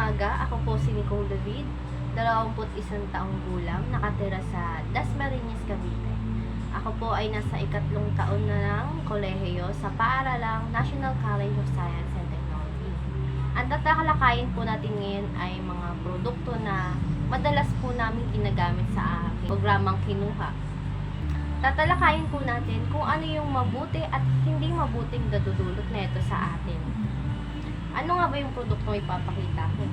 umaga, ako po si Nicole David, 21 taong gulang, nakatira sa Dasmariñas, Cavite. Ako po ay nasa ikatlong taon na ng kolehiyo sa paaralang National College of Science and Technology. Ang tatalakayin po natin ngayon ay mga produkto na madalas po namin ginagamit sa aking programang Kinuha. Tatalakayin po natin kung ano yung mabuti at hindi mabuting nadudulot nito sa atin. Ano nga ba yung produkto ipapakita ko?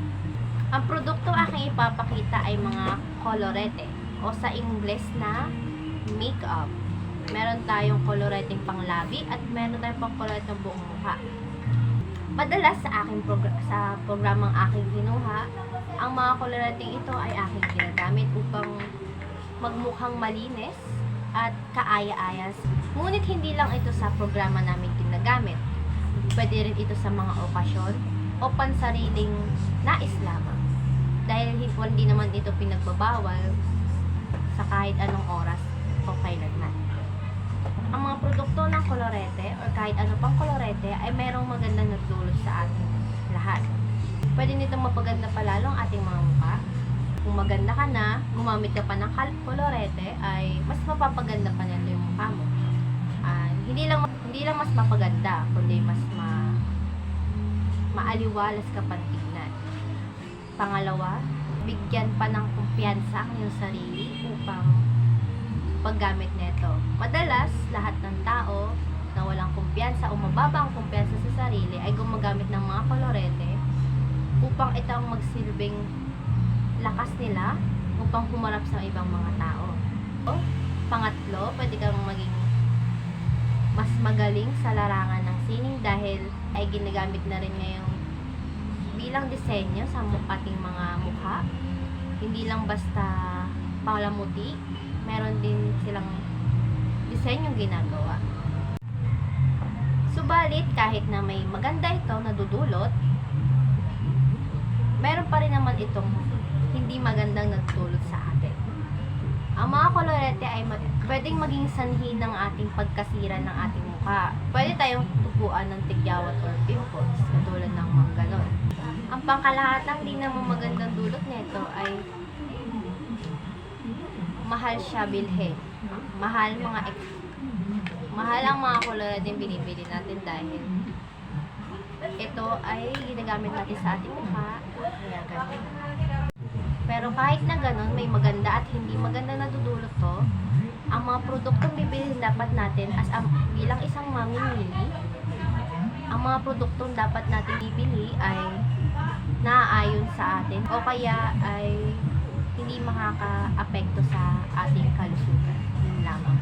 Ang produkto aking ipapakita ay mga kolorete o sa Ingles na makeup. Meron tayong koloreteng panglabi at meron tayong pang koloreteng buong mukha. Madalas sa programang aking Kinuha, ang mga koloreteng ito ay aking ginagamit upang magmukhang malinis at kaaya-ayas. Ngunit hindi lang ito sa programa namin ginagamit. Pwede rin ito sa mga okasyon o pansariling nais lamang. Dahil hindi naman ito pinagbabawal sa kahit anong oras o kailanman. Ang mga produkto ng kolorete o kahit ano pang kolorete ay merong magandang nagdulot sa ating lahat. Pwede nitong mapaganda palalo ang ating mga mukha. Kung maganda ka na, gumamit ka pa ng kolorete, ay mas mapapaganda pa nito yung mukha mo. Hindi lang mas mapaganda, kundi mas maaliwalas ka pang tignan. Pangalawa, bigyan pa ng kumpiyansa ang iyong sarili upang paggamit nito. Madalas, lahat ng tao na walang kumpiyansa o mababa ang kumpiyansa sa sarili ay gumagamit ng mga kolorete upang ito ang magsilbing lakas nila upang humarap sa ibang mga tao. Pangatlo, pwede kang maging mas magaling sa larangan ng sining dahil ay ginagamit na rin ngayong bilang disenyo sa ating mga mukha. Hindi lang basta palamuti, meron din silang disenyong ginagawa. Subalit, kahit na may maganda ito na dudulot, meron pa rin naman itong hindi magandang nagdulot sa atin. Ang mga kolorete ay pwedeng maging sanhi ng ating pagkasira ng ating mukha. Pwede tayong tubuan ng tigyawat or pimples, katulad ng mga ganon. Ang pangkalahatang di naman magandang dulot nito ay mahal siya bilhin. Mahal ang mga kolorete yung binibili natin dahil ito ay ginagamit natin sa ating mukha. Kaya ganun. Pero kahit na ganun, may maganda at hindi maganda na dudulot to. Ang mga produktong bibilhin dapat natin bilang isang mamimili, ang mga produktong dapat natin bibili ay naaayon sa atin o kaya ay hindi makaka-apekto sa ating kalusugan. Yun lamang.